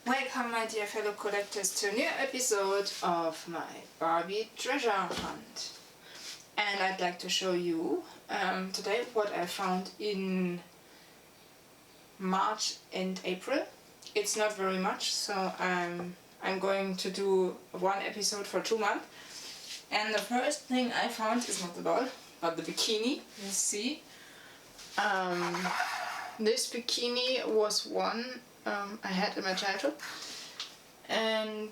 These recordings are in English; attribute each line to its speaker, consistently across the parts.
Speaker 1: Welcome, my dear fellow collectors, to a new episode of my Barbie treasure hunt. And I'd like to show you today what I found in March and April. It's not very much, so I'm going to do one episode for 2 months. And the first thing I found is not the doll, but the bikini. You see, this bikini was one I had in my childhood, and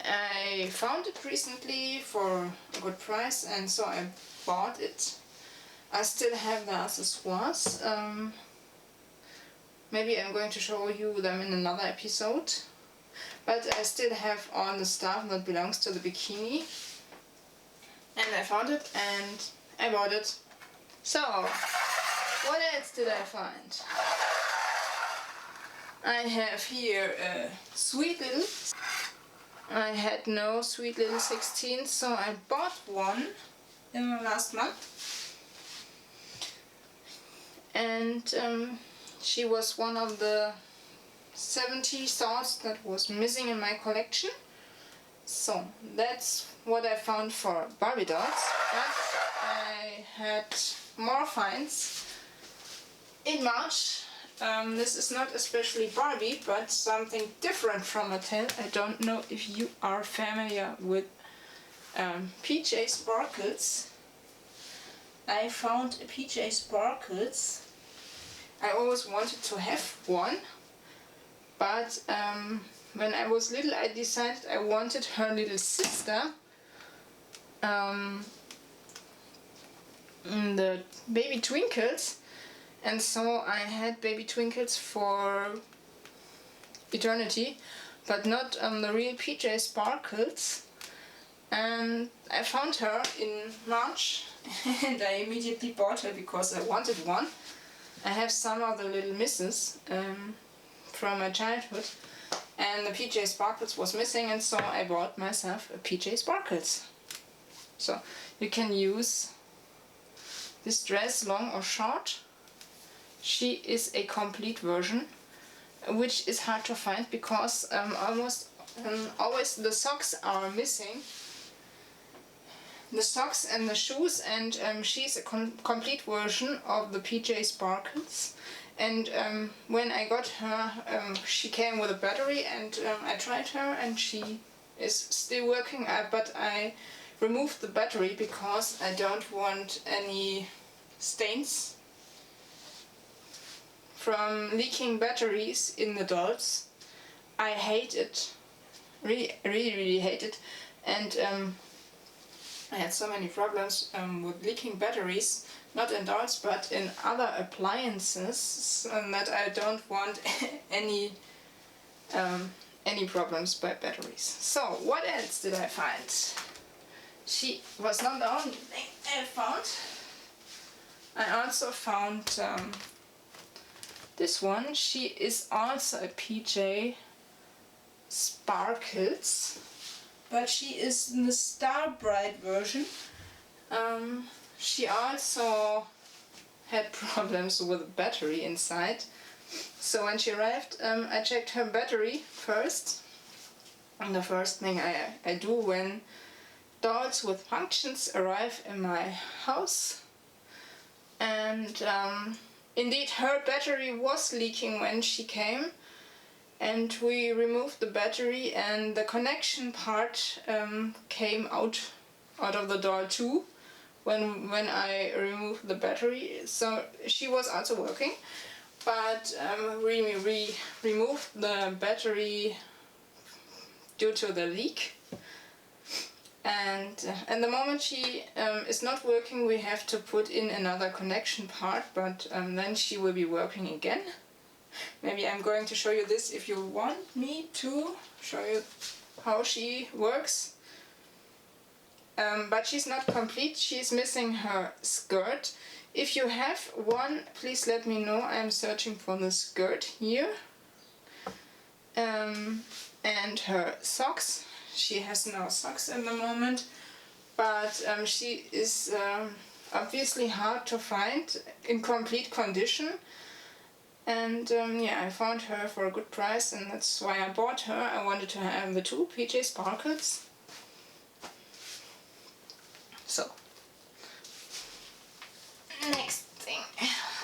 Speaker 1: I found it recently for a good price, and so I bought it. I still have the accessoires. Maybe I'm going to show you them in another episode, but I still have all the stuff that belongs to the bikini, and I found it and I bought it. So, what else did I find? I have here a sweet little. I had no sweet little 16, so I bought one in the last month. And she was one of the 70 dolls that was missing in my collection. So that's what I found for Barbie dolls. But I had more finds in March. This is not especially Barbie, but something different from Mattel. I don't know if you are familiar with PJ Sparkles. I found a PJ Sparkles. I always wanted to have one, but when I was little I decided I wanted her little sister, the Baby Twinkles. And so I had Baby Twinkles for eternity, but not the real PJ Sparkles. And I found her in March and I immediately bought her because I wanted one. I have some of the little misses from my childhood, and the PJ Sparkles was missing, and so I bought myself a PJ Sparkles. So you can use this dress long or short. She is a complete version, which is hard to find because almost always the socks are missing. The socks and the shoes, and she's a complete version of the PJ Sparkles. And when I got her, she came with a battery, and I tried her and she is still working, but I removed the battery because I don't want any stains from leaking batteries in the dolls. I hate it, really hate it, and I had so many problems with leaking batteries, not in dolls but in other appliances, and that I don't want any problems by batteries. So what else did I find? She was not the only thing I found. I also found this one. She is also a PJ Sparkles, but she is in the Star Bright version. She also had problems with the battery inside. So when she arrived, I checked her battery first. And the first thing I do when dolls with functions arrive in my house. And indeed, her battery was leaking when she came, and we removed the battery, and the connection part came out of the doll too when I removed the battery. So she was also working, but we removed the battery due to the leak. And the moment she is not working, we have to put in another connection part, but then she will be working again. Maybe I'm going to show you this if you want me to show you how she works. But she's not complete, she's missing her skirt. If you have one, please let me know. I'm searching for the skirt here. And her socks. She has no socks at the moment, but she is obviously hard to find in complete condition. And yeah, I found her for a good price, and that's why I bought her. I wanted to have the two PJ Sparkles. So, next thing,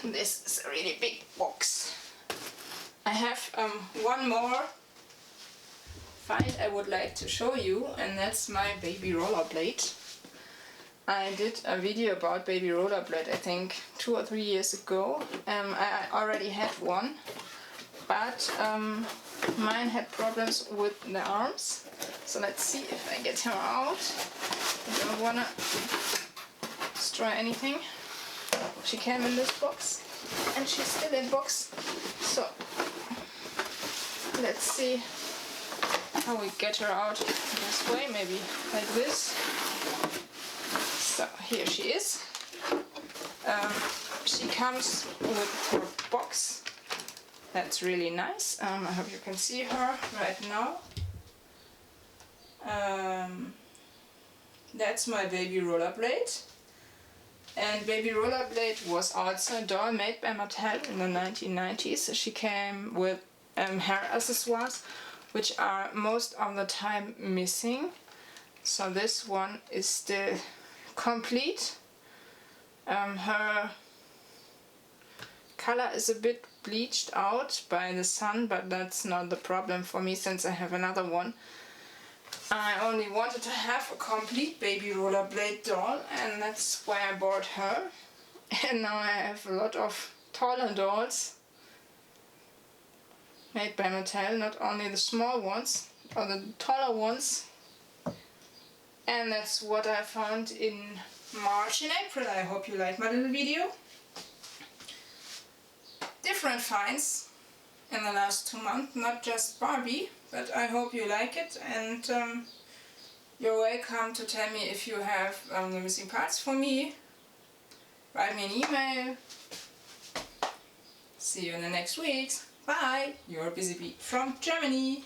Speaker 1: this is a really big box. I have one more find I would like to show you, and that's my baby rollerblade. I did a video about baby rollerblade, I think 2 or 3 years ago. I already had one, but mine had problems with the arms. So let's see if I get her out. I don't wanna destroy anything. She came in this box, and she's still in box. So let's see how we get her out this way, maybe like this. So here she is. She comes with her box. That's really nice. I hope you can see her right now. That's my baby rollerblade. And baby rollerblade was also a doll made by Mattel in the 1990s. She came with hair accessoires, which are most of the time missing. So this one is still complete. Her color is a bit bleached out by the sun, but that's not the problem for me since I have another one. I only wanted to have a complete baby rollerblade doll, and that's why I bought her. And now I have a lot of taller dolls made by Mattel, not only the small ones or the taller ones. And that's what I found in March and April. I hope you liked my little video. Different finds in the last 2 months, not just Barbie, but I hope you like it, and you're welcome to tell me if you have the missing parts for me. Write me an email. See you in the next weeks. Bye! Your Busy Bee from Germany.